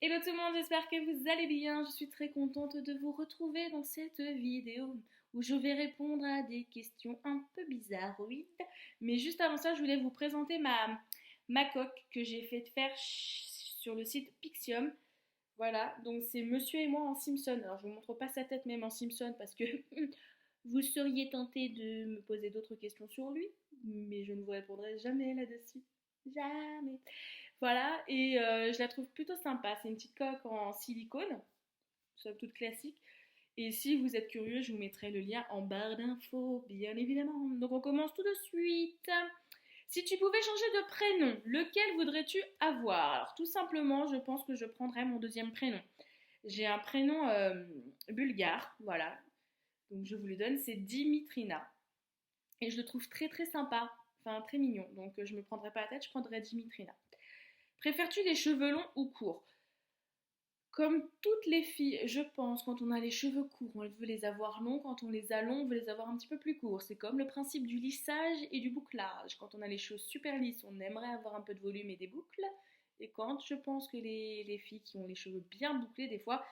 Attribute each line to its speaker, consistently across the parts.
Speaker 1: Hello tout le monde, j'espère que vous allez bien. Je suis très contente de vous retrouver dans cette vidéo où je vais répondre à des questions un peu bizarroïdes. Mais juste avant ça, je voulais vous présenter ma coque que j'ai fait faire sur le site Pixium. Voilà, donc c'est Monsieur et moi en Simpson. Alors je vous montre pas sa tête même en Simpson parce que vous seriez tenté de me poser d'autres questions sur lui, mais je ne vous répondrai jamais là-dessus. Jamais. Voilà, et je la trouve plutôt sympa. C'est une petite coque en silicone, somme toute classique. Et si vous êtes curieux, je vous mettrai le lien en barre d'infos, bien évidemment. Donc on commence tout de suite. Si tu pouvais changer de prénom, lequel voudrais-tu avoir? Alors tout simplement, je pense que je prendrais mon deuxième prénom. J'ai un prénom bulgare, voilà. Donc je vous le donne, c'est Dimitrina. Et je le trouve très très sympa, enfin très mignon. Donc je me prendrais pas la tête, je prendrais Dimitrina. Préfères-tu les cheveux longs ou courts? Comme toutes les filles, je pense, quand on a les cheveux courts, on veut les avoir longs. Quand on les a longs, on veut les avoir un petit peu plus courts. C'est comme le principe du lissage et du bouclage. Quand on a les cheveux super lisses, on aimerait avoir un peu de volume et des boucles. Et quand je pense que les filles qui ont les cheveux bien bouclés, des fois,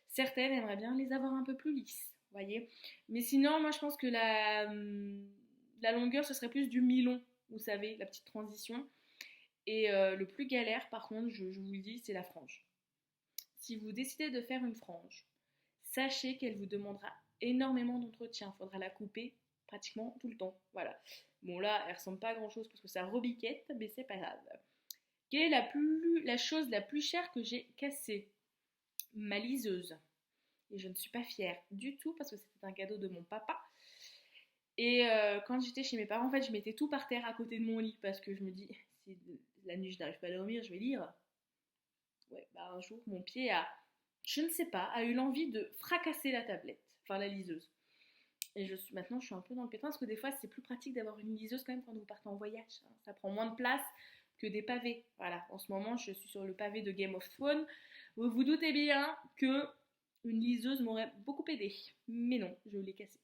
Speaker 1: certaines aimeraient bien les avoir un peu plus lisses. Voyez. Mais sinon, moi, je pense que la longueur, ce serait plus du mi-long. Vous savez, la petite transition. Et le plus galère, par contre, je vous le dis, c'est la frange. Si vous décidez de faire une frange, sachez qu'elle vous demandera énormément d'entretien. Il faudra la couper pratiquement tout le temps. Voilà. Bon là, elle ressemble pas à grand chose parce que ça rebiquette, mais c'est pas grave. Quelle est la chose la plus chère que j'ai cassée? Ma liseuse. Et je ne suis pas fière du tout parce que c'était un cadeau de mon papa. Et quand j'étais chez mes parents, en fait, je mettais tout par terre à côté de mon lit parce que je me dis, si la nuit je n'arrive pas à dormir, je vais lire. Ouais, bah un jour, mon pied a, je ne sais pas, a eu l'envie de fracasser la tablette, enfin la liseuse. Et maintenant, je suis un peu dans le pétrin parce que des fois, c'est plus pratique d'avoir une liseuse quand même quand vous partez en voyage. Hein. Ça prend moins de place que des pavés. Voilà, en ce moment, je suis sur le pavé de Game of Thrones. Vous vous doutez bien que une liseuse m'aurait beaucoup aidé. Mais non, je l'ai cassée.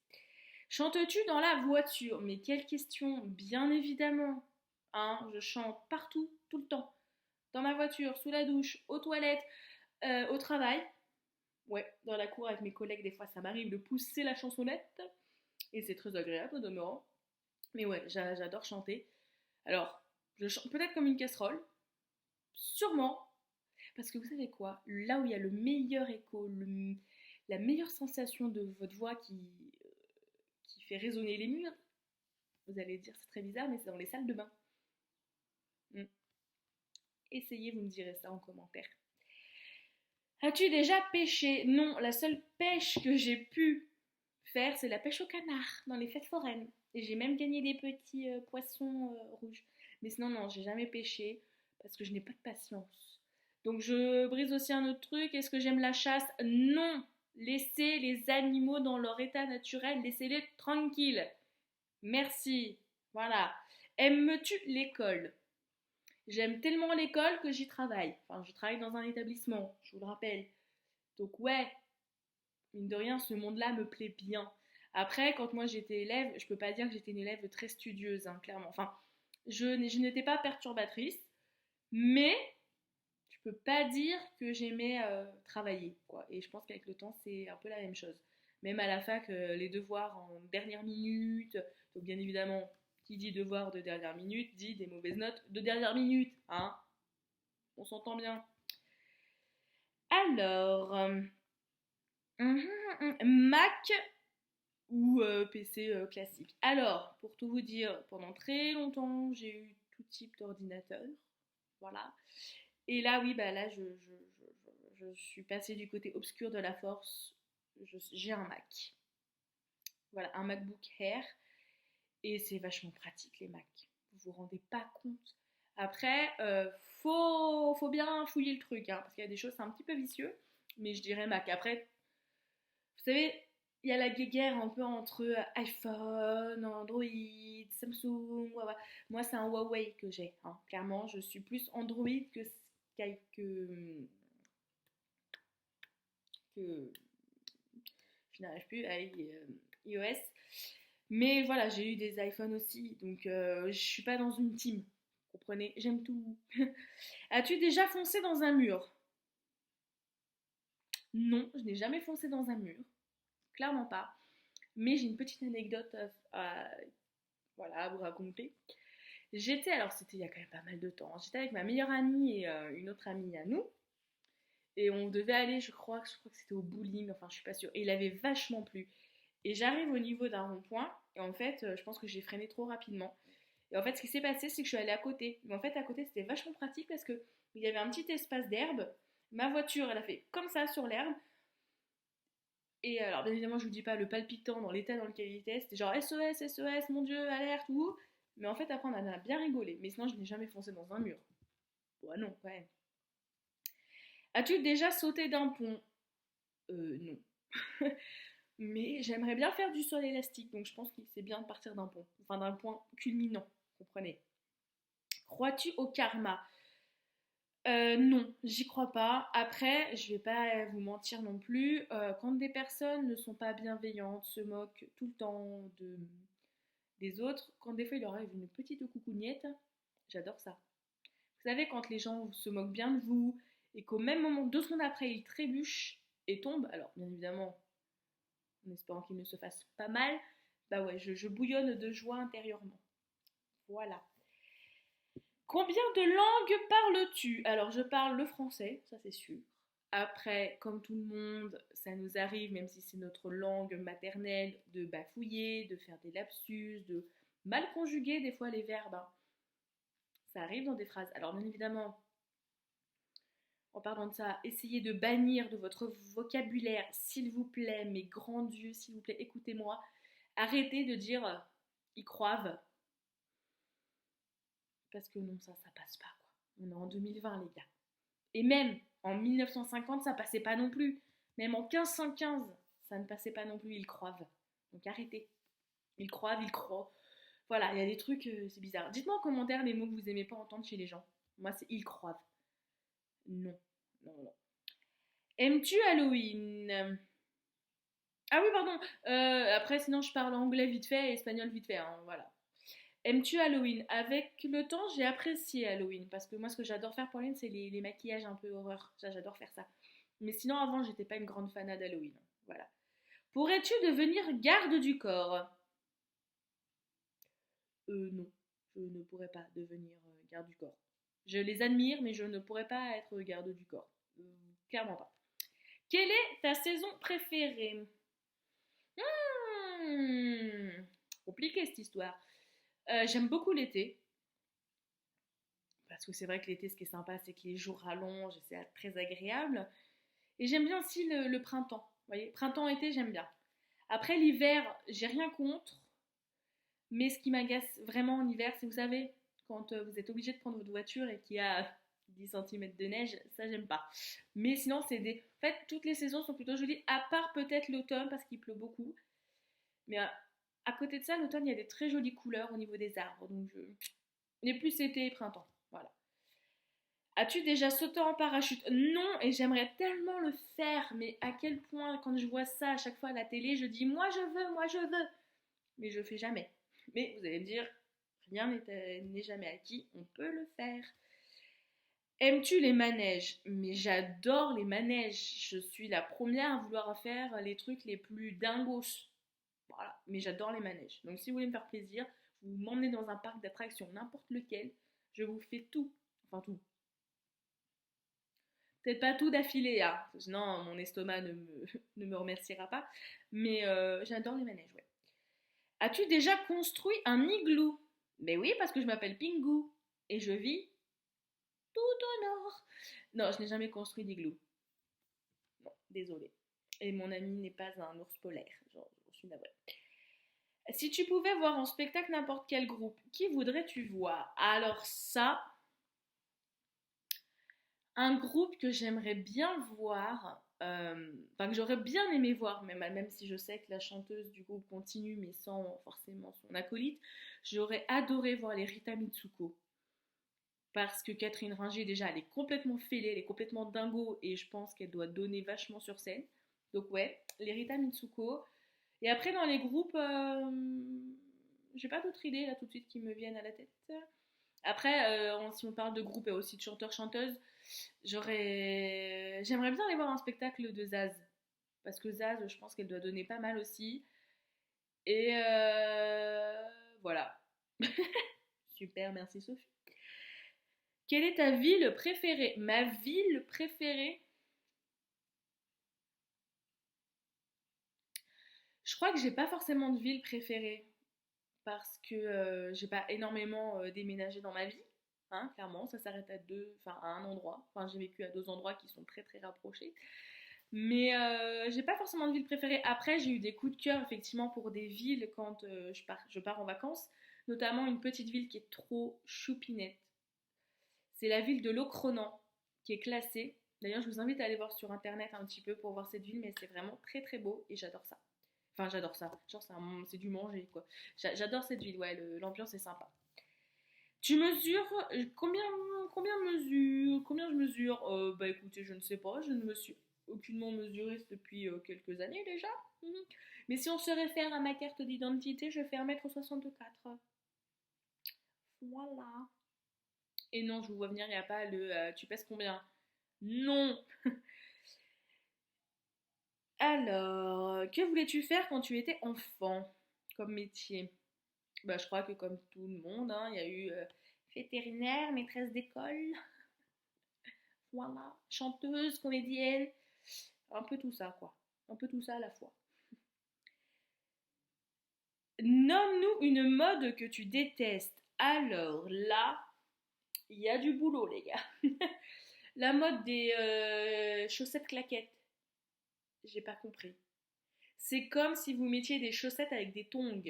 Speaker 1: Chantes-tu dans la voiture? Mais quelle question? Bien évidemment. Hein, je chante partout, tout le temps. Dans ma voiture, sous la douche, aux toilettes, au travail. Ouais, dans la cour avec mes collègues, des fois ça m'arrive de pousser la chansonnette. Et c'est très agréable au demeurant. Mais ouais, j'adore chanter. Alors, je chante peut-être comme une casserole. Sûrement. Parce que vous savez quoi? Là où il y a le meilleur écho, la meilleure sensation de votre voix qui fait résonner les murs, vous allez dire c'est très bizarre, mais c'est dans les salles de bain. Hmm. Essayez, vous me direz ça en commentaire. As-tu déjà pêché? Non, la seule pêche que j'ai pu faire, c'est la pêche au canard dans les fêtes foraines. Et j'ai même gagné des petits poissons rouges. Mais sinon, non, j'ai jamais pêché parce que je n'ai pas de patience. Donc je brise aussi un autre truc. Est-ce que j'aime la chasse? Non. Laissez les animaux dans leur état naturel. Laissez-les tranquilles. Merci. Voilà. Aimes-tu l'école? J'aime tellement l'école que j'y travaille. Enfin, je travaille dans un établissement, je vous le rappelle. Donc ouais, mine de rien, ce monde-là me plaît bien. Après, quand moi j'étais élève, je peux pas dire que j'étais une élève très studieuse, hein, clairement. Enfin, je n'étais pas perturbatrice, mais je peux pas dire que j'aimais travailler, quoi. Et je pense qu'avec le temps, c'est un peu la même chose. Même à la fac, les devoirs en dernière minute, donc bien évidemment, qui dit devoir de dernière minute, dit des mauvaises notes de dernière minute, hein. On s'entend bien. Alors, Mac ou PC classique. Alors, pour tout vous dire, pendant très longtemps, j'ai eu tout type d'ordinateur. Voilà. Et là, oui, bah là, je suis passée du côté obscur de la force. J'ai un Mac. Voilà, un MacBook Air. Et c'est vachement pratique, les Macs. Vous vous rendez pas compte. Après, faut bien fouiller le truc, hein, parce qu'il y a des choses, c'est un petit peu vicieux. Mais je dirais Mac. Après, vous savez, il y a la guéguerre un peu entre iPhone, Android, Samsung. Ouais, ouais. Moi, c'est un Huawei que j'ai. Hein. Clairement, je suis plus Android que je n'arrive plus à iOS. Mais voilà, j'ai eu des iPhones aussi, donc je suis pas dans une team. Vous comprenez? J'aime tout. As-tu déjà foncé dans un mur? Non, je n'ai jamais foncé dans un mur. Clairement pas. Mais j'ai une petite anecdote voilà, à vous raconter. Alors c'était il y a quand même pas mal de temps. J'étais avec ma meilleure amie et une autre amie à nous. Et on devait aller, je crois que c'était au bowling, enfin je suis pas sûre. Et il avait vachement plu. Et j'arrive au niveau d'un rond-point. Et en fait, je pense que j'ai freiné trop rapidement. Et en fait, ce qui s'est passé, c'est que je suis allée à côté. Mais en fait, à côté, c'était vachement pratique parce que il y avait un petit espace d'herbe. Ma voiture, elle a fait comme ça sur l'herbe. Et alors, bien évidemment, je vous dis pas le palpitant dans l'état dans lequel il était. C'était genre SOS, SOS, mon Dieu, alerte, ou. Mais en fait, après, on en a bien rigolé. Mais sinon, je n'ai jamais foncé dans un mur. Ouais, non, quand même. As-tu déjà sauté d'un pont? Non. Mais j'aimerais bien faire du sol élastique, donc je pense que c'est bien de partir d'un pont. Enfin, d'un point culminant, comprenez. Crois-tu au karma? Non, j'y crois pas. Après, je vais pas vous mentir non plus. Quand des personnes ne sont pas bienveillantes, se moquent tout le temps des autres, quand des fois il leur arrive une petite coucougnette, j'adore ça. Vous savez, quand les gens se moquent bien de vous et qu'au même moment, 2 secondes après, ils trébuchent et tombent, alors bien évidemment, en espérant qu'ils ne se fassent pas mal, bah ouais, je bouillonne de joie intérieurement. Voilà. Combien de langues parles-tu? Alors, je parle le français, ça c'est sûr. Après, comme tout le monde, ça nous arrive, même si c'est notre langue maternelle, de bafouiller, de faire des lapsus, de mal conjuguer des fois les verbes, hein. Ça arrive dans des phrases. Alors, bien évidemment, en parlant de ça, essayez de bannir de votre vocabulaire, s'il vous plaît, mes grands dieux, s'il vous plaît, écoutez-moi. Arrêtez de dire ils croivent, parce que non, ça passe pas, quoi. On est en 2020, les gars. Et même en 1950, ça passait pas non plus. Même en 1515, ça ne passait pas non plus, ils croivent. Donc arrêtez. Ils croivent, ils croient. Voilà, il y a des trucs, c'est bizarre. Dites-moi en commentaire les mots que vous aimez pas entendre chez les gens. Moi, c'est ils croivent. Non, non, non. Aimes-tu Halloween? Ah oui, pardon. Après, sinon, je parle anglais vite fait et espagnol vite fait, hein, voilà. Aimes-tu Halloween? Avec le temps, j'ai apprécié Halloween parce que moi, ce que j'adore faire pour Halloween, c'est les maquillages un peu horreur. Ça, j'adore faire ça. Mais sinon, avant, j'étais pas une grande fan d'Halloween. Voilà. Pourrais-tu devenir garde du corps? Non, je ne pourrais pas devenir garde du corps. Je les admire, mais je ne pourrais pas être garde du corps. Clairement pas. Quelle est ta saison préférée? Compliqué cette histoire. J'aime beaucoup l'été. Parce que c'est vrai que l'été, ce qui est sympa, c'est que les jours rallongent et c'est très agréable. Et j'aime bien aussi le printemps. Vous voyez, printemps-été, j'aime bien. Après, l'hiver, j'ai rien contre. Mais ce qui m'agace vraiment en hiver, c'est, vous savez, quand vous êtes obligé de prendre votre voiture et qu'il y a 10 cm de neige, ça, j'aime pas. Mais sinon, c'est des. En fait, toutes les saisons sont plutôt jolies, à part peut-être l'automne parce qu'il pleut beaucoup. Mais à côté de ça, l'automne, il y a des très jolies couleurs au niveau des arbres. Donc, je. Mais plus été et printemps. Voilà. As-tu déjà sauté en parachute? Non, et j'aimerais tellement le faire, mais à quel point, quand je vois ça à chaque fois à la télé, je dis moi je veux, moi je veux. Mais je fais jamais. Mais vous allez me dire, rien n'est jamais acquis, on peut le faire. Aimes-tu les manèges? Mais j'adore les manèges. Je suis la première à vouloir faire les trucs les plus dingos. Voilà, mais j'adore les manèges. Donc si vous voulez me faire plaisir, vous m'emmenez dans un parc d'attractions, n'importe lequel, je vous fais tout. Enfin tout. Peut-être pas tout d'affilée, hein. Sinon mon estomac ne me remerciera pas. Mais j'adore les manèges, ouais. As-tu déjà construit un igloo? Mais oui, parce que je m'appelle Pingu et je vis tout au nord. Non, je n'ai jamais construit d'igloo. Non, désolée. Et mon ami n'est pas un ours polaire. Je suis navrée. Si tu pouvais voir en spectacle n'importe quel groupe, qui voudrais-tu voir? Alors ça, un groupe que j'aimerais bien voir, enfin que j'aurais bien aimé voir, même si je sais que la chanteuse du groupe continue, mais sans forcément son acolyte, j'aurais adoré voir les Rita Mitsuko. Parce que Catherine Ringer, déjà, elle est complètement fêlée, elle est complètement dingo, et je pense qu'elle doit donner vachement sur scène. Donc ouais, les Rita Mitsuko. Et après, dans les groupes, j'ai pas d'autres idées là tout de suite qui me viennent à la tête. Après, si on parle de groupe et aussi de chanteurs-chanteuses, j'aurais J'aimerais bien aller voir un spectacle de Zaz. Parce que Zaz, je pense qu'elle doit donner pas mal aussi. Et voilà. Super, merci Sophie. Quelle est ta ville préférée? Ma ville préférée? Je crois que j'ai pas forcément de ville préférée. Parce que j'ai pas énormément déménagé dans ma vie. Hein, clairement, ça s'arrête à deux, enfin à un endroit. Enfin, j'ai vécu à deux endroits qui sont très très rapprochés. Mais j'ai pas forcément de ville préférée. Après, j'ai eu des coups de cœur effectivement pour des villes quand je pars en vacances. Notamment une petite ville qui est trop choupinette. C'est la ville de Locronan qui est classée. D'ailleurs, je vous invite à aller voir sur internet un petit peu pour voir cette ville, mais c'est vraiment très très beau et j'adore ça. Enfin, j'adore ça. Genre, c'est du manger, quoi. J'adore cette ville, ouais, l'ambiance est sympa. Tu mesures combien je mesure bah écoutez, je ne sais pas, je ne me suis aucunement mesurée depuis quelques années déjà. Mhm. Mais si on se réfère à ma carte d'identité, je fais 1,64 m. Voilà. Et non, je vous vois venir, il n'y a pas le tu pèses combien? Non. Alors, que voulais-tu faire quand tu étais enfant comme métier? Bah, je crois que comme tout le monde, hein, il y a eu vétérinaire, maîtresse d'école, voilà, chanteuse, comédienne, un peu tout ça, quoi. Un peu tout ça à la fois. Nomme-nous une mode que tu détestes. Alors là, il y a du boulot, les gars. La mode des chaussettes claquettes. J'ai pas compris. C'est comme si vous mettiez des chaussettes avec des tongs.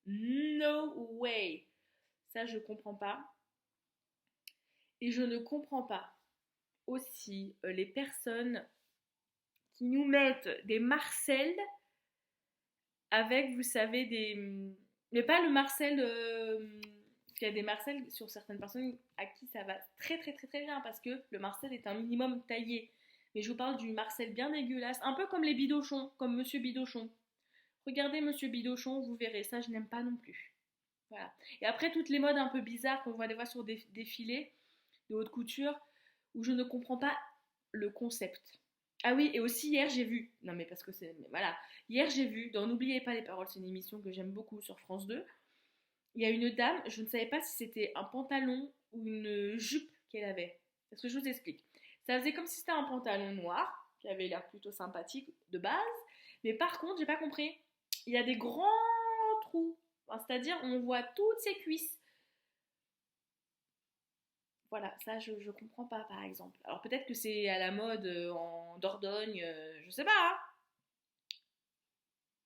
Speaker 1: No way. Ça, je comprends pas. Et je ne comprends pas aussi les personnes qui nous mettent des marcelles avec, vous savez, des... Mais pas le marcel... Il y a des marcelles sur certaines personnes à qui ça va très très très très bien parce que le marcel est un minimum taillé. Mais je vous parle du marcel bien dégueulasse, un peu comme les bidochons, comme Monsieur Bidochon. Regardez Monsieur Bidochon, vous verrez, ça je n'aime pas non plus. Voilà. Et après toutes les modes un peu bizarres qu'on voit des fois sur des défilés de haute couture, où je ne comprends pas le concept. Ah oui, et aussi hier j'ai vu, non mais parce que c'est, mais voilà, hier j'ai vu, dans N'oubliez pas les paroles, c'est une émission que j'aime beaucoup sur France 2, il y a une dame, je ne savais pas si c'était un pantalon ou une jupe qu'elle avait. Parce que je vous explique. Ça faisait comme si c'était un pantalon noir, qui avait l'air plutôt sympathique de base, mais par contre, j'ai pas compris. Il y a des grands trous, enfin, c'est-à-dire on voit toutes ses cuisses. Voilà, ça je comprends pas par exemple. Alors peut-être que c'est à la mode en Dordogne, je sais pas, hein.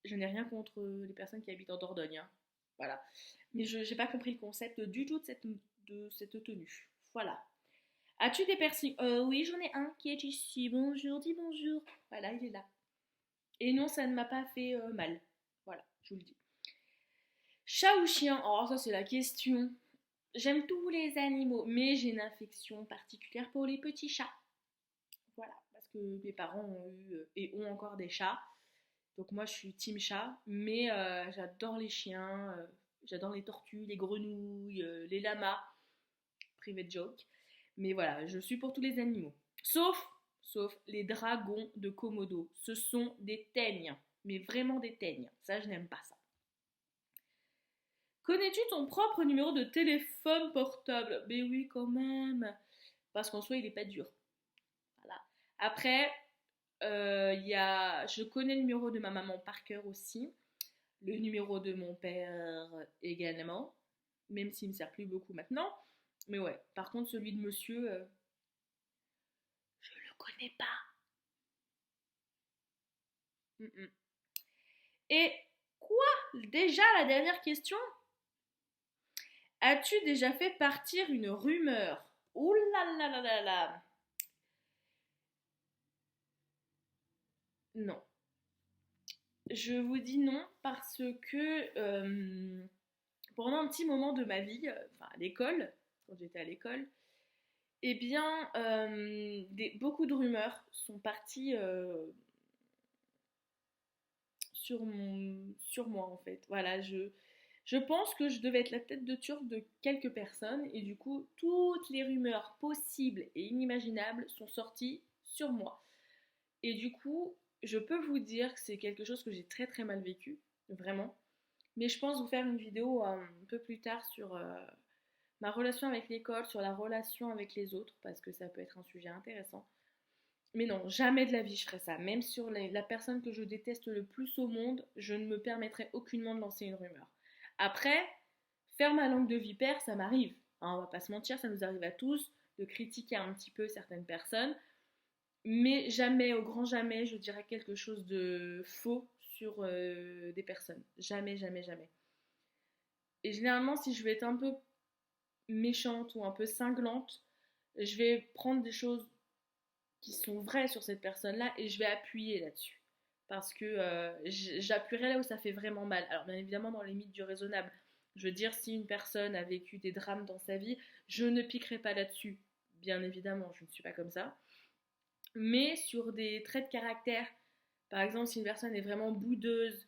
Speaker 1: Je n'ai rien contre les personnes qui habitent en Dordogne, hein. Voilà. Mais je n'ai pas compris le concept du tout de cette tenue. Voilà. As-tu des piercings? Oui, j'en ai un qui est ici. Bonjour, dis bonjour. Voilà, il est là. Et non, ça ne m'a pas fait mal. Voilà, je vous le dis. Chat ou chien? Oh, ça c'est la question. J'aime tous les animaux, mais j'ai une affection particulière pour les petits chats. Voilà, parce que mes parents ont eu et ont encore des chats. Donc moi je suis team chat, mais j'adore les chiens, j'adore les tortues, les grenouilles, les lamas, private joke. Mais voilà, je suis pour tous les animaux. Sauf les dragons de Komodo. Ce sont des teignes, mais vraiment des teignes. Ça, je n'aime pas ça. Connais-tu ton propre numéro de téléphone portable? Ben oui, quand même. Parce qu'en soi, il n'est pas dur. Voilà. Après, je connais le numéro de ma maman par cœur aussi. Le numéro de mon père également. Même s'il ne me sert plus beaucoup maintenant. Mais ouais, par contre, celui de monsieur, je le connais pas. Mm -mm. Et quoi? Déjà la dernière question? As-tu déjà fait partir une rumeur? Ouh là là là là là. Non. Je vous dis non parce que pendant un petit moment de ma vie, enfin à l'école, quand j'étais à l'école, eh bien, beaucoup de rumeurs sont parties sur moi en fait. Voilà, je pense que je devais être la tête de turc de quelques personnes et du coup, toutes les rumeurs possibles et inimaginables sont sorties sur moi. Et du coup, je peux vous dire que c'est quelque chose que j'ai très très mal vécu, vraiment. Mais je pense vous faire une vidéo un peu plus tard sur ma relation avec l'école, sur la relation avec les autres, parce que ça peut être un sujet intéressant. Mais non, jamais de la vie je ferai ça. Même sur la personne que je déteste le plus au monde, je ne me permettrai aucunement de lancer une rumeur. Après, faire ma langue de vipère, ça m'arrive. Hein, on va pas se mentir, ça nous arrive à tous de critiquer un petit peu certaines personnes. Mais jamais, au grand jamais, je dirais quelque chose de faux sur des personnes. Jamais, jamais, jamais. Et généralement, si je vais être un peu méchante ou un peu cinglante, je vais prendre des choses qui sont vraies sur cette personne-là et je vais appuyer là-dessus. Parce que j'appuierai là où ça fait vraiment mal. Alors bien évidemment dans les limites du raisonnable. Je veux dire, si une personne a vécu des drames dans sa vie, je ne piquerai pas là-dessus. Bien évidemment, je ne suis pas comme ça. Mais sur des traits de caractère, par exemple si une personne est vraiment boudeuse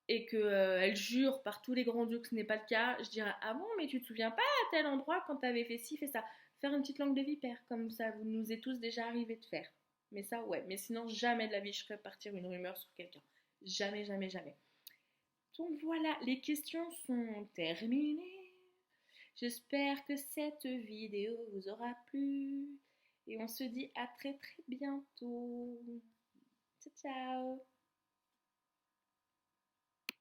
Speaker 1: et qu'elle jure par tous les grands dieux que ce n'est pas le cas, je dirais ah bon mais tu te souviens pas à tel endroit quand t'avais fait ci, fait ça. Faire une petite langue de vipère, comme ça vous nous est tous déjà arrivé de faire. Mais ça ouais, mais sinon jamais de la vie je ferais partir une rumeur sur quelqu'un. Jamais, jamais, jamais. Donc voilà, les questions sont terminées. J'espère que cette vidéo vous aura plu. Et on se dit à très très bientôt. Ciao ciao.